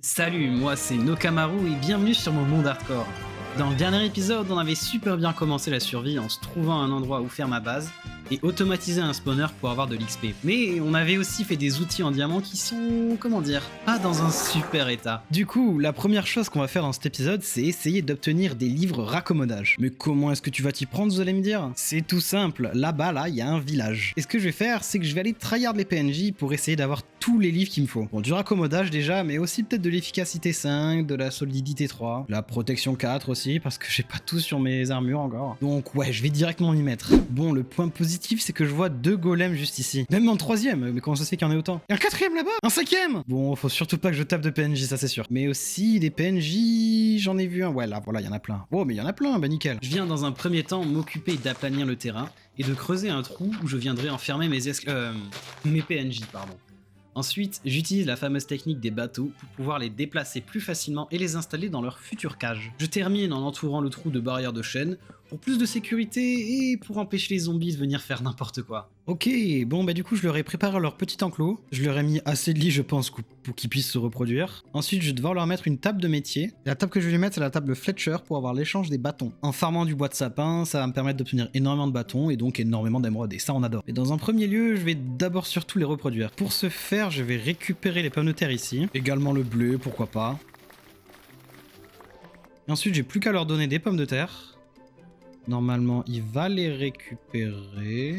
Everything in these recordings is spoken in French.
Salut, moi c'est Nokamaru et bienvenue sur mon monde hardcore. Dans le dernier épisode, on avait super bien commencé la survie en se trouvant un endroit où faire ma base et automatiser un spawner pour avoir de l'XP. Mais on avait aussi fait des outils en diamant qui sont, comment dire, pas dans un super état. Du coup, la première chose qu'on va faire dans cet épisode, c'est essayer d'obtenir des livres raccommodage. Mais comment est-ce que tu vas t'y prendre, vous allez me dire? C'est tout simple, là-bas, là, il y a un village. Et ce que je vais faire, c'est que je vais aller tryhard les PNJ pour essayer d'avoir tous les livres qu'il me faut. Bon, du raccommodage déjà, mais aussi peut-être de l'efficacité 5, de la solidité 3, la protection 4 aussi, parce que j'ai pas tout sur mes armures encore. Donc ouais, je vais directement m'y mettre. Bon, le point positif, c'est que je vois 2 golems juste ici. Même en 3ème, mais comment ça se fait qu'il y en ait autant? Et un 4ème là-bas? Un 5ème? Bon, faut surtout pas que je tape de PNJ, ça c'est sûr. Mais aussi, des PNJ, j'en ai vu un. Ouais, là, voilà, il y en a plein. Oh, mais il y en a plein, bah nickel. Je viens dans un premier temps m'occuper d'aplanir le terrain et de creuser un trou où je viendrai enfermer mes PNJ, pardon. Ensuite, j'utilise la fameuse technique des bateaux pour pouvoir les déplacer plus facilement et les installer dans leur future cage. Je termine en entourant le trou de barrières de chaîne pour plus de sécurité et pour empêcher les zombies de venir faire n'importe quoi. Ok, bon bah du coup je leur ai préparé leur petit enclos, je leur ai mis assez de lits je pense pour qu'ils puissent se reproduire. Ensuite je vais devoir leur mettre une table de métier. La table que je vais lui mettre c'est la table Fletcher pour avoir l'échange des bâtons. En farmant du bois de sapin, ça va me permettre d'obtenir énormément de bâtons et donc énormément d'émeraudes et ça on adore. Et dans un premier lieu je vais d'abord surtout les reproduire. Pour ce faire je vais récupérer les pommes de terre ici, également le bleu pourquoi pas. Et ensuite j'ai plus qu'à leur donner des pommes de terre. Normalement, il va les récupérer.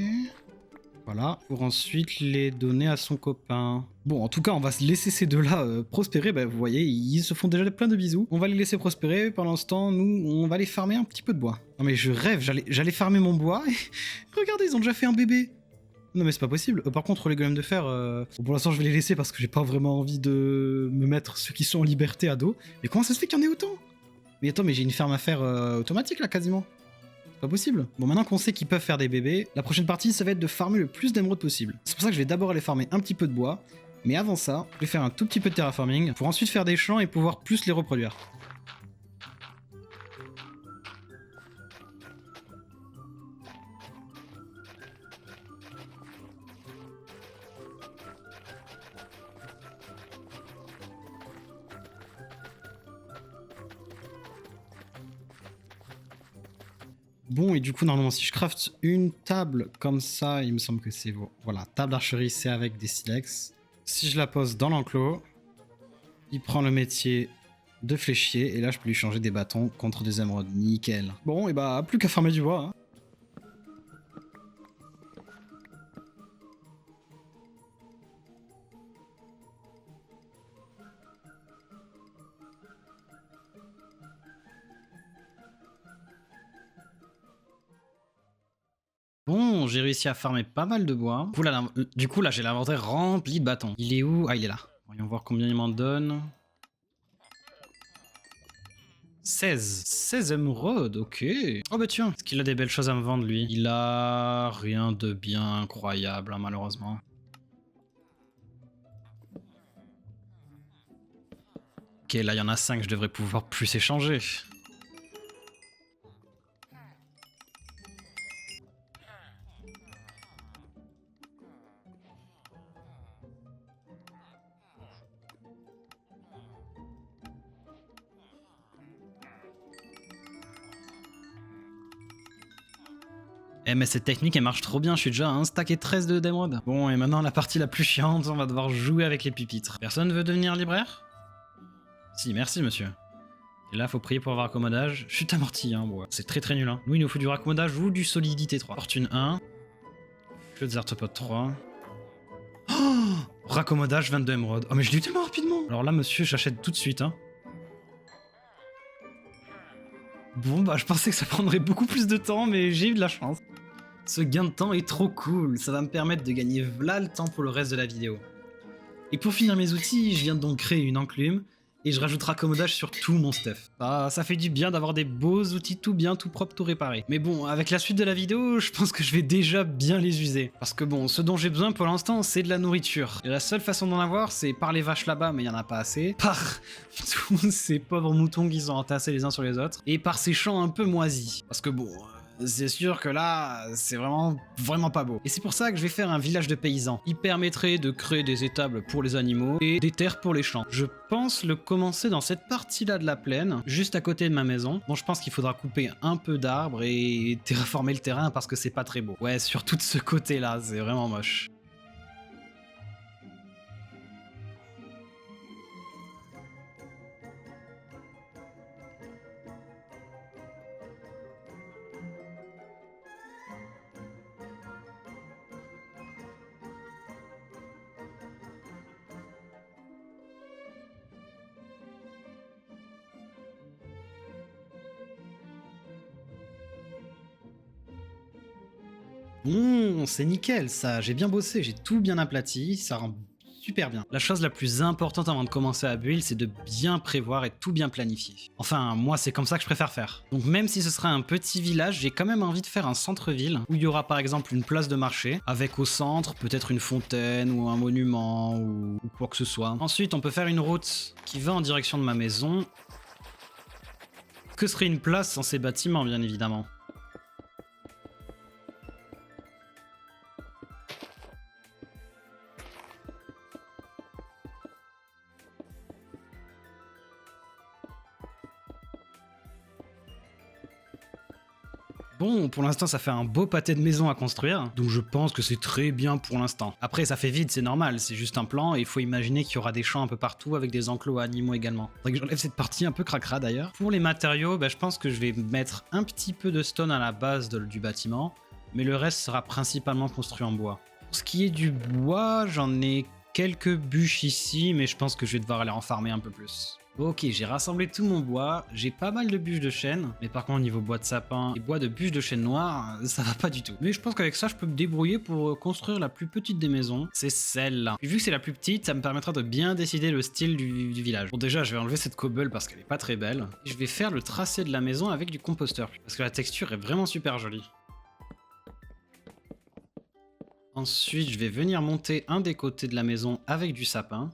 Voilà. Pour ensuite les donner à son copain. Bon, en tout cas, on va se laisser ces deux-là prospérer. Bah, vous voyez, ils se font déjà plein de bisous. On va les laisser prospérer. Pendant ce temps, nous, on va les farmer un petit peu de bois. Non mais je rêve, j'allais farmer mon bois. Et regardez, ils ont déjà fait un bébé. Non mais c'est pas possible. Par contre, les golems de fer, pour l'instant, je vais les laisser parce que j'ai pas vraiment envie de me mettre ceux qui sont en liberté à dos. Mais comment ça se fait qu'il y en ait autant? Mais attends, mais j'ai une ferme à faire automatique là, quasiment. Pas possible. Bon, maintenant qu'on sait qu'ils peuvent faire des bébés, la prochaine partie, ça va être de farmer le plus d'émeraudes possible. C'est pour ça que je vais d'abord aller farmer un petit peu de bois, mais avant ça, je vais faire un tout petit peu de terraforming pour ensuite faire des champs et pouvoir plus les reproduire. Bon, et du coup, normalement, si je craft une table comme ça, il me semble que c'est bon. Voilà, table d'archerie, c'est avec des silex. Si je la pose dans l'enclos, il prend le métier de fléchier, et là, je peux lui changer des bâtons contre des émeraudes. Nickel. Bon, et bah, plus qu'à farmer du bois, hein. Bon, j'ai réussi à farmer pas mal de bois. Du coup, là, j'ai l'inventaire rempli de bâtons. Il est où? Ah, il est là. Voyons voir combien il m'en donne. 16. 16 émeraudes, ok. Oh bah tiens, est-ce qu'il a des belles choses à me vendre, lui? Il a rien de bien incroyable, hein, malheureusement. Ok, là, il y en a 5, je devrais pouvoir plus échanger. Eh mais cette technique elle marche trop bien, je suis déjà à 1 stack et 13 d'émeraude. Bon et maintenant la partie la plus chiante, on va devoir jouer avec les pupitres. Personne veut devenir libraire? Si, merci monsieur. Et là faut prier pour avoir raccommodage. Chute amortie hein, bon, c'est très nul hein. Nous il nous faut du raccommodage ou du solidité 3. Fortune 1. Feu des arthropodes 3. Oh, raccommodage 22 émeraudes. Oh mais je l'ai eu tellement rapidement. Alors là monsieur j'achète tout de suite hein. Bon bah je pensais que ça prendrait beaucoup plus de temps mais j'ai eu de la chance. Ce gain de temps est trop cool, ça va me permettre de gagner v'là le temps pour le reste de la vidéo. Et pour finir mes outils, je viens donc créer une enclume et je rajoute raccommodage sur tout mon stuff. Ah, ça fait du bien d'avoir des beaux outils tout bien, tout propre, tout réparé. Mais bon, avec la suite de la vidéo, je pense que je vais déjà bien les user. Parce que bon, ce dont j'ai besoin pour l'instant, c'est de la nourriture. Et la seule façon d'en avoir, c'est par les vaches là-bas, mais il y en a pas assez. Par tous ces pauvres moutons qui sont entassés les uns sur les autres. Et par ces champs un peu moisis. Parce que bon... c'est sûr que là, c'est vraiment pas beau. Et c'est pour ça que je vais faire un village de paysans. Il permettrait de créer des étables pour les animaux et des terres pour les champs. Je pense le commencer dans cette partie-là de la plaine, juste à côté de ma maison. Bon, je pense qu'il faudra couper un peu d'arbres et terraformer le terrain parce que c'est pas très beau. Ouais, surtout de ce côté-là, c'est vraiment moche. Bon, c'est nickel ça, j'ai bien bossé, j'ai tout bien aplati, ça rend super bien. La chose la plus importante avant de commencer à build, c'est de bien prévoir et tout bien planifier. Enfin, moi c'est comme ça que je préfère faire. Donc même si ce sera un petit village, j'ai quand même envie de faire un centre-ville, où il y aura par exemple une place de marché, avec au centre peut-être une fontaine ou un monument ou quoi que ce soit. Ensuite, on peut faire une route qui va en direction de ma maison. Que serait une place sans ces bâtiments, bien évidemment? Bon, pour l'instant, ça fait un beau pâté de maison à construire, donc je pense que c'est très bien pour l'instant. Après, ça fait vide, c'est normal, c'est juste un plan, et il faut imaginer qu'il y aura des champs un peu partout avec des enclos à animaux également. Faudrait que j'enlève cette partie un peu cracra d'ailleurs. Pour les matériaux, je pense que je vais mettre un petit peu de stone à la base du bâtiment, mais le reste sera principalement construit en bois. Pour ce qui est du bois, j'en ai quelques bûches ici, mais je pense que je vais devoir aller en farmer un peu plus. Ok, j'ai rassemblé tout mon bois, j'ai pas mal de bûches de chêne, mais par contre au niveau bois de sapin et bois de bûches de chêne noir, ça va pas du tout. Mais je pense qu'avec ça, je peux me débrouiller pour construire la plus petite des maisons, c'est celle-là. Puis vu que c'est la plus petite, ça me permettra de bien décider le style du village. Bon déjà, je vais enlever cette cobble parce qu'elle est pas très belle. Et je vais faire le tracé de la maison avec du composteur, parce que la texture est vraiment super jolie. Ensuite, je vais venir monter un des côtés de la maison avec du sapin.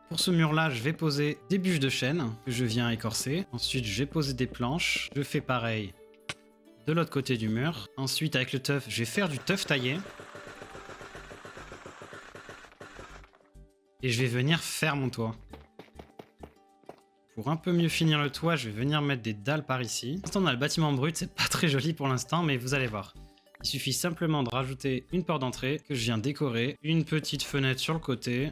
Pour ce mur-là, je vais poser des bûches de chêne que je viens écorcer. Ensuite, je vais poser des planches. Je fais pareil de l'autre côté du mur. Ensuite, avec le tuff, je vais faire du tuff taillé. Et je vais venir faire mon toit. Pour un peu mieux finir le toit, je vais venir mettre des dalles par ici. Pour l'instant, on a le bâtiment brut, c'est pas très joli pour l'instant, mais vous allez voir. Il suffit simplement de rajouter une porte d'entrée que je viens décorer, une petite fenêtre sur le côté.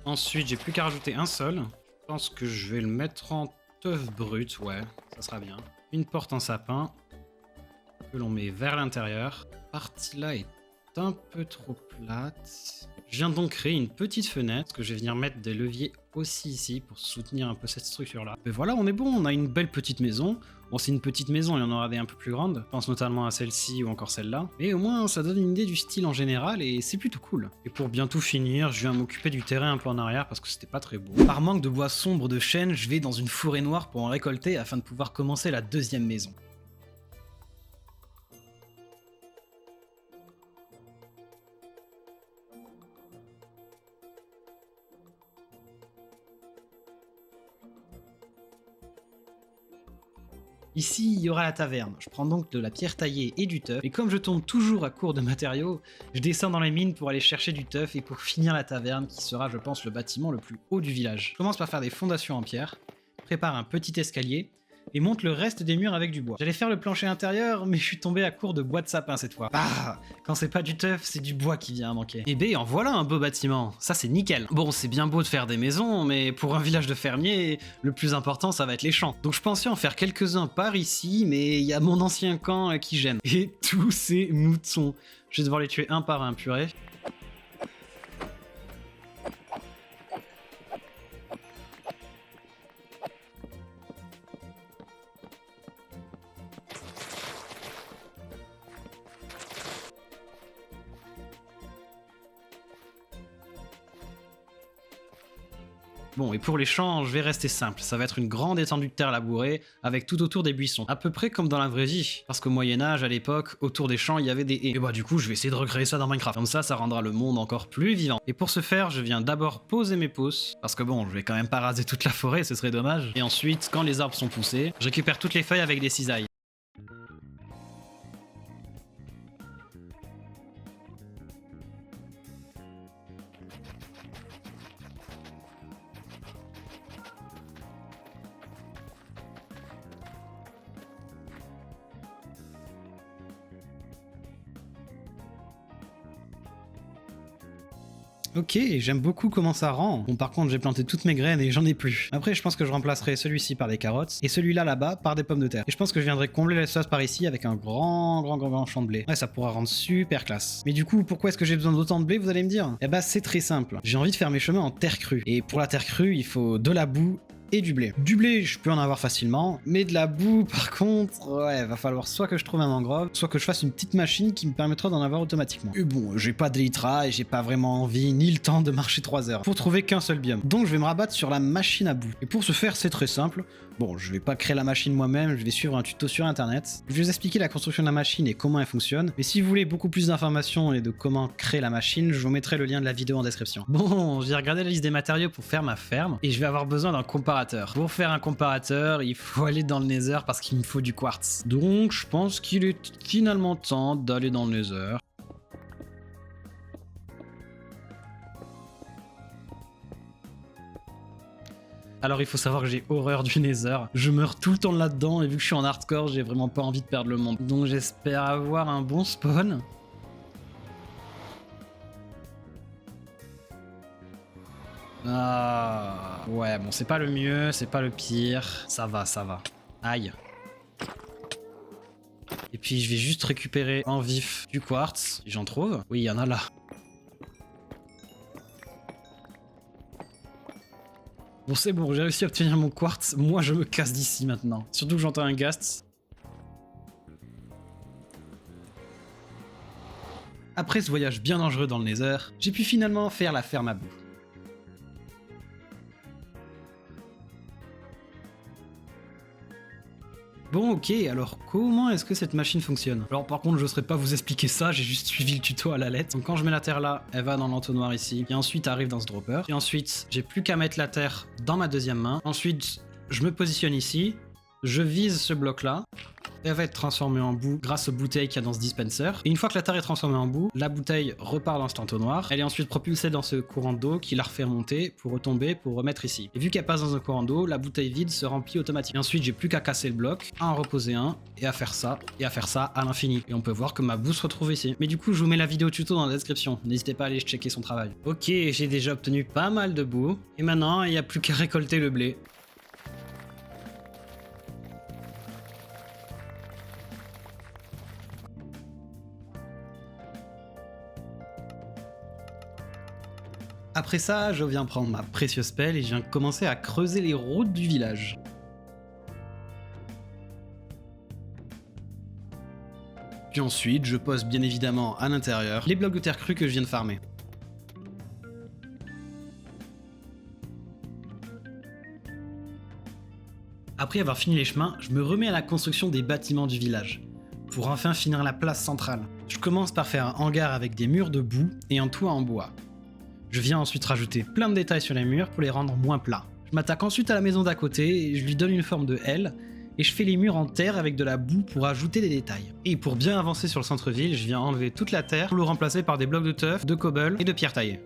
Ensuite, j'ai plus qu'à rajouter un sol. Je pense que je vais le mettre en teuf brut, ouais, ça sera bien. Une porte en sapin que l'on met vers l'intérieur. Cette partie-là est un peu trop plate. Je viens donc créer une petite fenêtre que je vais venir mettre des leviers aussi ici pour soutenir un peu cette structure-là. Et voilà, on est bon, on a une belle petite maison. Bon, c'est une petite maison, il y en aura des un peu plus grandes. Je pense notamment à celle-ci ou encore celle-là. Mais au moins, ça donne une idée du style en général et c'est plutôt cool. Et pour bien tout finir, je viens m'occuper du terrain un peu en arrière parce que c'était pas très beau. Par manque de bois sombre de chêne, je vais dans une forêt noire pour en récolter afin de pouvoir commencer la deuxième maison. Ici, il y aura la taverne. Je prends donc de la pierre taillée et du teuf. Et comme je tombe toujours à court de matériaux, je descends dans les mines pour aller chercher du teuf et pour finir la taverne qui sera, je pense, le bâtiment le plus haut du village. Je commence par faire des fondations en pierre, prépare un petit escalier et monte le reste des murs avec du bois. J'allais faire le plancher intérieur, mais je suis tombé à court de bois de sapin cette fois. Bah, quand c'est pas du teuf, c'est du bois qui vient à manquer. Et ben, en voilà un beau bâtiment. Ça, c'est nickel. Bon, c'est bien beau de faire des maisons, mais pour un village de fermiers, le plus important, ça va être les champs. Donc je pensais en faire quelques-uns par ici, mais il y a mon ancien camp qui gêne. Et tous ces moutons. Je vais devoir les tuer un par un, purée. Bon, et pour les champs, je vais rester simple. Ça va être une grande étendue de terre labourée, avec tout autour des buissons. À peu près comme dans la vraie vie. Parce qu'au Moyen-Âge, à l'époque, autour des champs, il y avait des haies. Et bah du coup, je vais essayer de recréer ça dans Minecraft. Comme ça rendra le monde encore plus vivant. Et pour ce faire, je viens d'abord poser mes pousses. Parce que bon, je vais quand même pas raser toute la forêt, ce serait dommage. Et ensuite, quand les arbres sont poussés, je récupère toutes les feuilles avec des cisailles. Ok, j'aime beaucoup comment ça rend. Bon, par contre, j'ai planté toutes mes graines et j'en ai plus. Après, je pense que je remplacerai celui-ci par des carottes et celui-là là-bas par des pommes de terre. Et je pense que je viendrai combler l'espace par ici avec un grand champ de blé. Ouais, ça pourra rendre super classe. Mais du coup, pourquoi est-ce que j'ai besoin d'autant de blé, vous allez me dire? Eh bah, c'est très simple. J'ai envie de faire mes chemins en terre crue. Et pour la terre crue, il faut de la boue et du blé. Du blé, je peux en avoir facilement, mais de la boue, par contre, ouais, va falloir soit que je trouve un mangrove, soit que je fasse une petite machine qui me permettra d'en avoir automatiquement. Et bon, j'ai pas d'elytra et j'ai pas vraiment envie ni le temps de marcher 3 heures pour trouver qu'un seul biome. Donc je vais me rabattre sur la machine à boue. Et pour ce faire, c'est très simple. Bon, je vais pas créer la machine moi-même, je vais suivre un tuto sur internet. Je vais vous expliquer la construction de la machine et comment elle fonctionne. Mais si vous voulez beaucoup plus d'informations et de comment créer la machine, je vous mettrai le lien de la vidéo en description. Bon, j'ai regardé la liste des matériaux pour faire ma ferme et je vais avoir besoin d'un comparateur. Pour faire un comparateur, il faut aller dans le Nether parce qu'il me faut du quartz. Donc, je pense qu'il est finalement temps d'aller dans le Nether. Alors il faut savoir que j'ai horreur du Nether, je meurs tout le temps là-dedans et vu que je suis en hardcore, j'ai vraiment pas envie de perdre le monde. Donc j'espère avoir un bon spawn. Ah ouais, bon c'est pas le mieux, c'est pas le pire, ça va. Aïe. Et puis je vais juste récupérer en vif du quartz, si j'en trouve. Oui, il y en a là. Bon c'est bon, j'ai réussi à obtenir mon quartz, moi je me casse d'ici maintenant. Surtout que j'entends un ghast. Après ce voyage bien dangereux dans le Nether, j'ai pu finalement faire la ferme à boue. Bon ok, alors comment est-ce que cette machine fonctionne? Alors par contre je ne saurais pas vous expliquer ça, j'ai juste suivi le tuto à la lettre. Donc quand je mets la terre là, elle va dans l'entonnoir ici, et ensuite arrive dans ce dropper. Et ensuite j'ai plus qu'à mettre la terre dans ma deuxième main. Ensuite je me positionne ici, je vise ce bloc là. Elle va être transformée en boue grâce aux bouteilles qu'il y a dans ce dispenser. Et une fois que la terre est transformée en boue, la bouteille repart dans cet entonnoir. Elle est ensuite propulsée dans ce courant d'eau qui la refait remonter pour retomber, pour remettre ici. Et vu qu'elle passe dans un courant d'eau, la bouteille vide se remplit automatiquement. Et ensuite, j'ai plus qu'à casser le bloc, à en reposer un, et à faire ça à l'infini. Et on peut voir que ma boue se retrouve ici. Mais du coup, je vous mets la vidéo tuto dans la description. N'hésitez pas à aller checker son travail. Ok, j'ai déjà obtenu pas mal de boue. Et maintenant, il n'y a plus qu'à récolter le blé. Après ça, je viens prendre ma précieuse pelle et je viens commencer à creuser les routes du village. Puis ensuite, je pose bien évidemment à l'intérieur les blocs de terre crue que je viens de farmer. Après avoir fini les chemins, je me remets à la construction des bâtiments du village, pour enfin finir la place centrale. Je commence par faire un hangar avec des murs de boue et un toit en bois. Je viens ensuite rajouter plein de détails sur les murs pour les rendre moins plats. Je m'attaque ensuite à la maison d'à côté et je lui donne une forme de L, et je fais les murs en terre avec de la boue pour ajouter des détails. Et pour bien avancer sur le centre-ville, je viens enlever toute la terre pour le remplacer par des blocs de teuf, de cobble et de pierre taillée.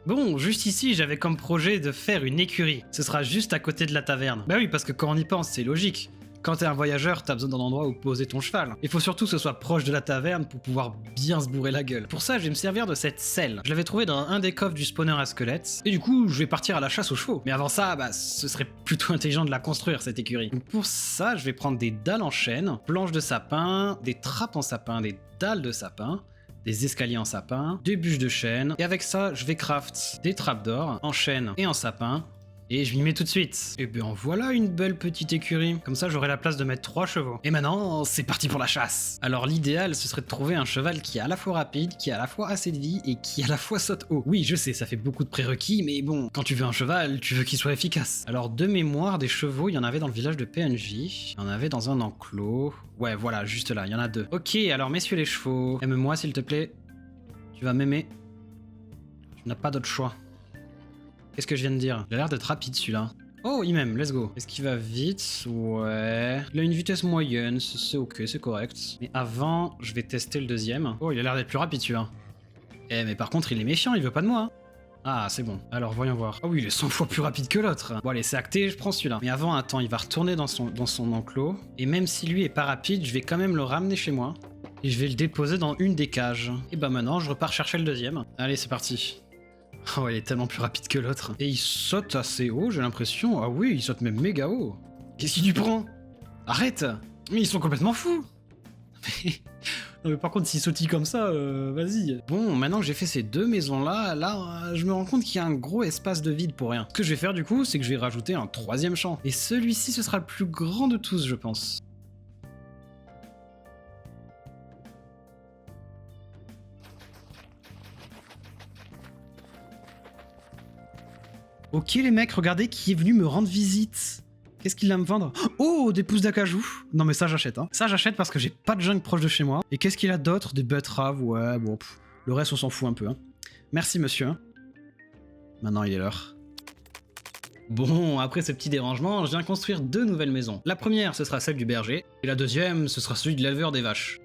Bon, juste ici, j'avais comme projet de faire une écurie. Ce sera juste à côté de la taverne. Bah oui, parce que quand on y pense, c'est logique. Quand t'es un voyageur, t'as besoin d'un endroit où poser ton cheval. Il faut surtout que ce soit proche de la taverne pour pouvoir bien se bourrer la gueule. Pour ça, je vais me servir de cette selle. Je l'avais trouvée dans un des coffres du spawner à squelettes. Et du coup, je vais partir à la chasse aux chevaux. Mais avant ça, bah, ce serait plutôt intelligent de la construire, cette écurie. Donc pour ça, je vais prendre des dalles en chêne, planches de sapin, des trappes en sapin, des dalles de sapin, des escaliers en sapin, des bûches de chêne. Et avec ça, je vais craft des trappes d'or en chêne et en sapin. Et je m'y mets tout de suite. Et bien voilà une belle petite écurie. Comme ça j'aurai la place de mettre 3 chevaux. Et maintenant c'est parti pour la chasse. Alors l'idéal ce serait de trouver un cheval qui est à la fois rapide, qui a à la fois assez de vie et qui à la fois saute haut. Oui je sais ça fait beaucoup de prérequis mais bon, quand tu veux un cheval, tu veux qu'il soit efficace. Alors de mémoire des chevaux, il y en avait dans le village de PNJ, il y en avait dans un enclos. Ouais voilà, juste là, il y en a 2. Ok, alors messieurs les chevaux, aime-moi s'il te plaît. Tu vas m'aimer. Tu n'as pas d'autre choix. Qu'est-ce que je viens de dire? Il a l'air d'être rapide celui-là. Oh, il m'aime, let's go. Est-ce qu'il va vite? Ouais. Il a une vitesse moyenne, c'est ok, c'est correct. Mais avant, je vais tester le deuxième. Oh, il a l'air d'être plus rapide celui-là. Eh, mais par contre, il est méfiant, il veut pas de moi. Hein. Ah, c'est bon. Alors, voyons voir. Ah oui, il est 100 fois plus rapide que l'autre. Bon, allez, c'est acté, je prends celui-là. Mais avant, attends, il va retourner dans son enclos. Et même si lui est pas rapide, je vais quand même le ramener chez moi. Et je vais le déposer dans une des cages. Et bah maintenant, je repars chercher le deuxième. Allez, c'est parti. Oh, il est tellement plus rapide que l'autre. Et il saute assez haut, j'ai l'impression. Ah oui, il saute même méga haut. Qu'est-ce qu'il lui prend? Arrête! Mais ils sont complètement fous! Non mais par contre, s'il sautille comme ça, vas-y. Bon, maintenant que j'ai fait ces 2 maisons-là, je me rends compte qu'il y a un gros espace de vide pour rien. Ce que je vais faire du coup, c'est que je vais rajouter un 3e champ. Et celui-ci, ce sera le plus grand de tous, je pense. Ok les mecs, regardez qui est venu me rendre visite. Qu'est-ce qu'il va me vendre? Oh, des pousses d'acajou. Non mais ça j'achète. Hein. Ça j'achète parce que j'ai pas de jungle proche de chez moi. Et qu'est-ce qu'il a d'autre? Des betteraves, ouais, bon. Le reste on s'en fout un peu. Hein. Merci monsieur. Hein. Maintenant il est l'heure. Bon, après ce petit dérangement, je viens construire 2 nouvelles maisons. La première, ce sera celle du berger. Et la deuxième, ce sera celui de l'éleveur des vaches.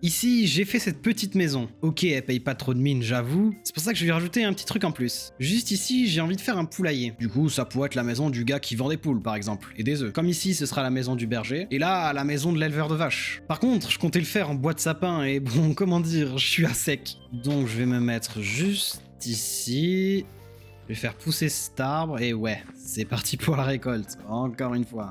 Ici, j'ai fait cette petite maison. Ok, elle paye pas trop de mine, j'avoue. C'est pour ça que je vais rajouter un petit truc en plus. Juste ici, j'ai envie de faire un poulailler. Du coup, ça pourrait être la maison du gars qui vend des poules, par exemple, et des œufs. Comme ici, ce sera la maison du berger. Et là, la maison de l'éleveur de vaches. Par contre, je comptais le faire en bois de sapin, et bon, comment dire, je suis à sec. Donc, je vais me mettre juste ici. Je vais faire pousser cet arbre, et ouais, c'est parti pour la récolte. Encore une fois.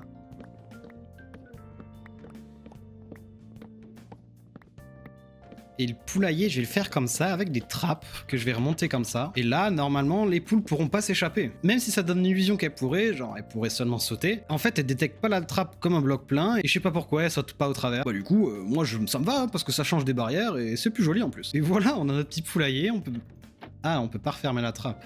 Et le poulailler, je vais le faire comme ça, avec des trappes que je vais remonter comme ça. Et là, normalement, les poules pourront pas s'échapper. Même si ça donne l'illusion qu'elles pourraient, genre elles pourraient seulement sauter. En fait, elles détectent pas la trappe comme un bloc plein, et je sais pas pourquoi, elles sautent pas au travers. Bah du coup, moi ça me va, hein, parce que ça change des barrières, et c'est plus joli en plus. Et voilà, on a notre petit poulailler, on peut... Ah, on peut pas refermer la trappe.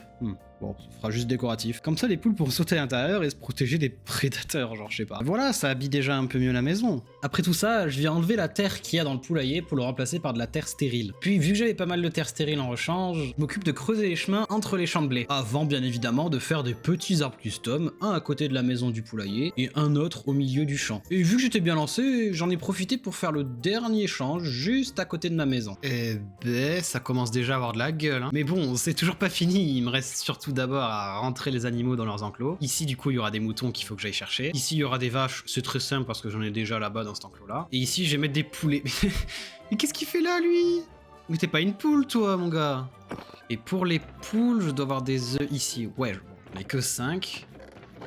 Bon, ça fera juste décoratif. Comme ça, les poules pourront sauter à l'intérieur et se protéger des prédateurs, genre, je sais pas. Voilà, ça habille déjà un peu mieux la maison. Après tout ça, je viens enlever la terre qu'il y a dans le poulailler pour le remplacer par de la terre stérile. Puis, vu que j'avais pas mal de terre stérile en rechange, je m'occupe de creuser les chemins entre les champs de blé. Avant, bien évidemment, de faire des petits arbres custom, un à côté de la maison du poulailler et un autre au milieu du champ. Et vu que j'étais bien lancé, j'en ai profité pour faire le dernier champ juste à côté de ma maison. Eh ben, ça commence déjà à avoir de la gueule, hein. Mais bon, c'est toujours pas fini, il me reste surtout d'abord à rentrer les animaux dans leurs enclos. Ici, du coup, il y aura des moutons qu'il faut que j'aille chercher. Ici, il y aura des vaches, c'est très simple parce que j'en ai déjà là-bas dans cet enclos-là. Et ici, je vais mettre des poulets. Mais qu'est-ce qu'il fait là, lui? Mais t'es pas une poule, toi, mon gars. Et pour les poules, je dois avoir des œufs ici. Ouais, j'en ai que 5.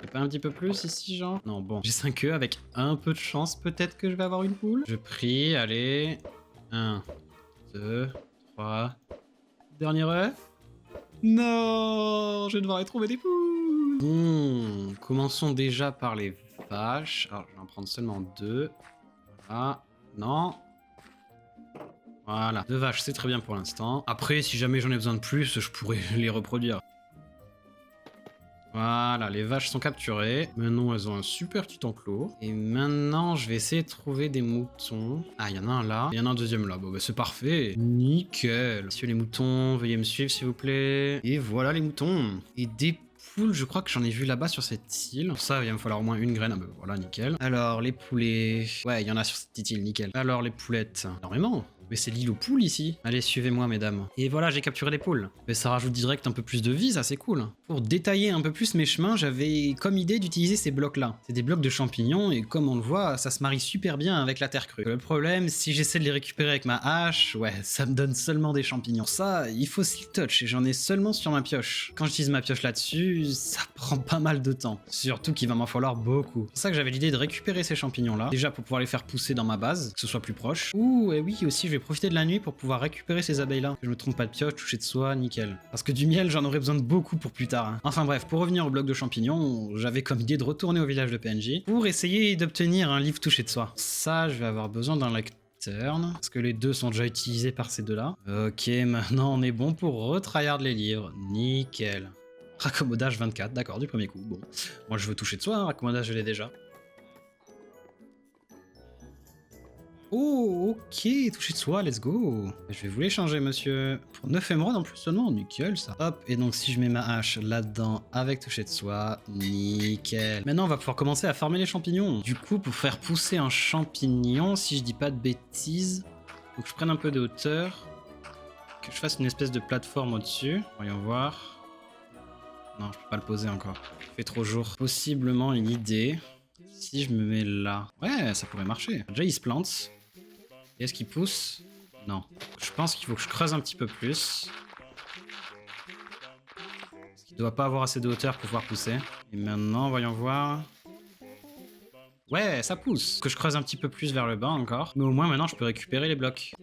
J'ai pas un petit peu plus ici, genre? Non, bon, j'ai 5 œufs avec un peu de chance, peut-être que je vais avoir une poule. Je prie, allez. 1, 2, 3. Dernier œuf. Non, je vais devoir y trouver des poules. Bon, commençons déjà par les vaches. Alors, je vais en prendre seulement 2. Voilà. Non. Voilà. 2 vaches, c'est très bien pour l'instant. Après, si jamais j'en ai besoin de plus, je pourrais les reproduire. Voilà, les vaches sont capturées. Maintenant, elles ont un super petit enclos. Et maintenant, je vais essayer de trouver des moutons. Ah, il y en a un là. Il y en a un deuxième là. Bon, bah, c'est parfait. Nickel. Messieurs les moutons, veuillez me suivre, s'il vous plaît. Et voilà les moutons. Et des poules, je crois que j'en ai vu là-bas sur cette île. Pour ça, il va me falloir au moins une graine. Ah, bah, voilà, nickel. Alors, les poulets. Ouais, il y en a sur cette petite île, nickel. Alors, les poulettes. Énormément. Mais c'est l'île aux poules ici. Allez, suivez-moi, mesdames. Et voilà, j'ai capturé les poules. Mais ça rajoute direct un peu plus de vie, ça c'est cool. Pour détailler un peu plus mes chemins, j'avais comme idée d'utiliser ces blocs-là. C'est des blocs de champignons et comme on le voit, ça se marie super bien avec la terre crue. Le problème, si j'essaie de les récupérer avec ma hache, ouais, ça me donne seulement des champignons. Ça, il faut Silk Touch et j'en ai seulement sur ma pioche. Quand j'utilise ma pioche là-dessus, ça prend pas mal de temps. Surtout qu'il va m'en falloir beaucoup. C'est pour ça que j'avais l'idée de récupérer ces champignons-là. Déjà pour pouvoir les faire pousser dans ma base, que ce soit plus proche. Ouh, et oui, aussi je vais profiter de la nuit pour pouvoir récupérer ces abeilles-là. Que je me trompe pas de pioche, toucher de soie, nickel. Parce que du miel, j'en aurais besoin de beaucoup pour plus tard. Hein. Enfin bref, pour revenir au bloc de champignons, j'avais comme idée de retourner au village de PNJ pour essayer d'obtenir un livre touché de soie. Ça, je vais avoir besoin d'un lecteur. Parce que les deux sont déjà utilisés par ces deux-là. Ok, maintenant on est bon pour retryhard les livres. Nickel. Raccommodage 24, d'accord, du premier coup. Bon, moi je veux toucher de soi, hein, raccommodage je l'ai déjà. Oh, ok, toucher de soi, let's go. Je vais vous l'échanger, monsieur. Pour 9 émeraudes en plus seulement, nickel ça. Hop, et donc si je mets ma hache là-dedans avec toucher de soi, nickel. Maintenant, on va pouvoir commencer à farmer les champignons. Du coup, pour faire pousser un champignon, si je dis pas de bêtises, faut que je prenne un peu de hauteur, que je fasse une espèce de plateforme au-dessus. Voyons voir. Non, je peux pas le poser encore. Il fait trop jour. Possiblement une idée. Si je me mets là... Ouais, ça pourrait marcher. Déjà, il se plante. Et est-ce qu'il pousse? Non. Je pense qu'il faut que je creuse un petit peu plus. Parce qu'il doit pas avoir assez de hauteur pour pouvoir pousser. Et maintenant, voyons voir... Ouais, ça pousse. Que je creuse un petit peu plus vers le bas encore. Mais au moins, maintenant, je peux récupérer les blocs.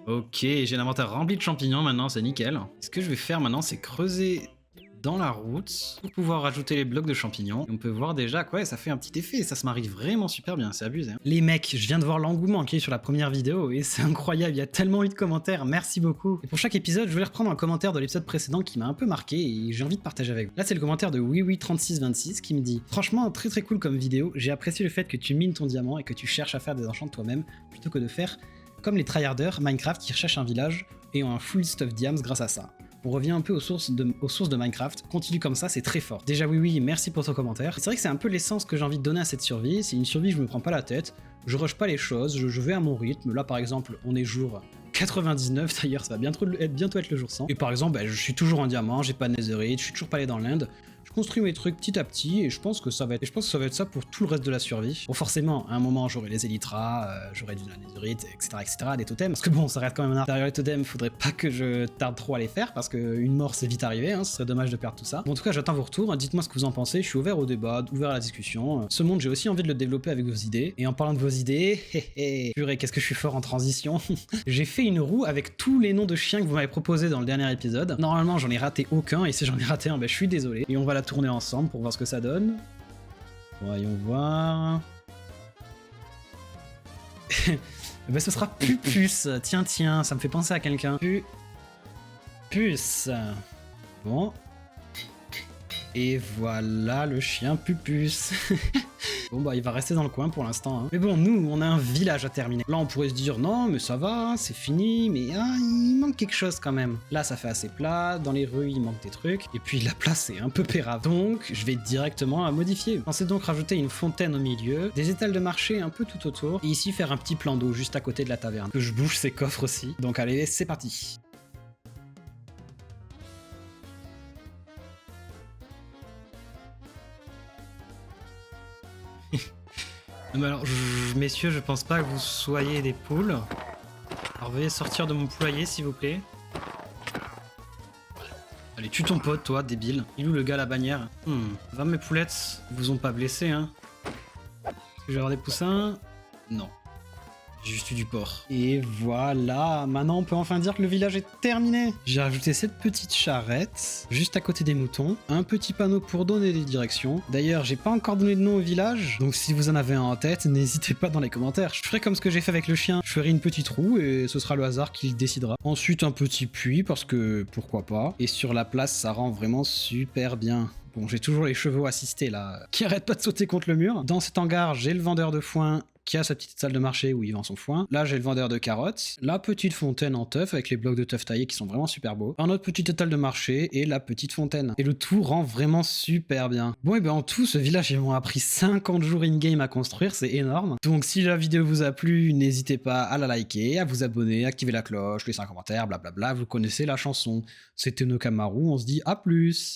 Ok, j'ai l'inventaire rempli de champignons maintenant, c'est nickel. Ce que je vais faire maintenant, c'est creuser dans la route pour pouvoir rajouter les blocs de champignons. Et on peut voir déjà que ouais, ça fait un petit effet, ça se marie vraiment super bien, c'est abusé. Hein. Les mecs, je viens de voir l'engouement qui est sur la première vidéo et c'est incroyable, il y a tellement eu de commentaires, merci beaucoup. Et pour chaque épisode, je voulais reprendre un commentaire de l'épisode précédent qui m'a un peu marqué et j'ai envie de partager avec vous. Là, c'est le commentaire de WiiWi3626 qui me dit « Franchement, très très cool comme vidéo, j'ai apprécié le fait que tu mines ton diamant et que tu cherches à faire des enchants de toi-même plutôt que de faire comme les tryharders Minecraft qui recherchent un village et ont un full stuff diams grâce à ça. » On revient un peu aux sources de Minecraft. Continue comme ça, c'est très fort. Déjà oui, merci pour ton commentaire. C'est vrai que c'est un peu l'essence que j'ai envie de donner à cette survie. C'est une survie, je me prends pas la tête, je rush pas les choses, je vais à mon rythme. Là par exemple, on est jour 99, d'ailleurs ça va bientôt être le jour 100. Et par exemple, je suis toujours en diamant, j'ai pas de netherite, je suis toujours pas allé dans l'Inde. Je construis mes trucs petit à petit et je pense que ça va être ça pour tout le reste de la survie. Bon forcément, à un moment j'aurai les élytras, j'aurai de la netherite, etc., des totems. Parce que bon, ça reste quand même un art. Derrière les totems, faudrait pas que je tarde trop à les faire parce qu'une mort c'est vite arrivé, hein, ce serait dommage de perdre tout ça. Bon, en tout cas, j'attends vos retours, dites-moi ce que vous en pensez, je suis ouvert au débat, ouvert à la discussion. Ce monde, j'ai aussi envie de le développer avec vos idées. Et en parlant de vos idées, purée, qu'est-ce que je suis fort en transition. J'ai fait une roue avec tous les noms de chiens que vous m'avez proposés dans le dernier épisode. Normalement, j'en ai raté aucun et si j'en ai raté un, je suis désolé. Et on va la tourner ensemble pour voir ce que ça donne. Voyons voir. Ce sera Pupus. Tiens, ça me fait penser à quelqu'un. Pupus. Bon. Et voilà le chien Pupus. Bon il va rester dans le coin pour l'instant. Hein. Mais bon, nous, on a un village à terminer. Là, on pourrait se dire, non, mais ça va, c'est fini, mais il manque quelque chose quand même. Là, ça fait assez plat, dans les rues, il manque des trucs. Et puis, la place est un peu pérave. Donc, je vais directement à modifier. Pensez donc rajouter une fontaine au milieu, des étals de marché un peu tout autour, et ici, faire un petit plan d'eau juste à côté de la taverne. Que je bouge ces coffres aussi. Donc, allez, c'est parti. Mais alors, messieurs, je pense pas que vous soyez des poules. Alors veuillez sortir de mon poulailler, s'il vous plaît. Allez, tue ton pote, toi, débile. Il est où le gars à la bannière? Va mes poulettes, ils vous ont pas blessé, hein. Est-ce que je vais avoir des poussins? Non. J'ai juste eu du porc. Et voilà, maintenant on peut enfin dire que le village est terminé. J'ai rajouté cette petite charrette, juste à côté des moutons, un petit panneau pour donner des directions. D'ailleurs, j'ai pas encore donné de nom au village, donc si vous en avez un en tête, n'hésitez pas dans les commentaires. Je ferai comme ce que j'ai fait avec le chien, je ferai une petite roue et ce sera le hasard qui le décidera. Ensuite, un petit puits, parce que pourquoi pas. Et sur la place, ça rend vraiment super bien. Bon, j'ai toujours les chevaux assistés là, qui arrêtent pas de sauter contre le mur. Dans cet hangar, j'ai le vendeur de foin qui a sa petite salle de marché où il vend son foin. Là, j'ai le vendeur de carottes, la petite fontaine en teuf avec les blocs de teuf taillés qui sont vraiment super beaux, un autre petit étal de marché et la petite fontaine. Et le tout rend vraiment super bien. Bon, et ben en tout, ce village, ils m'ont appris 50 jours in-game à construire, c'est énorme. Donc, si la vidéo vous a plu, n'hésitez pas à la liker, à vous abonner, activer la cloche, laisser un commentaire, blablabla, vous connaissez la chanson. C'était Nokamaru, on se dit à plus.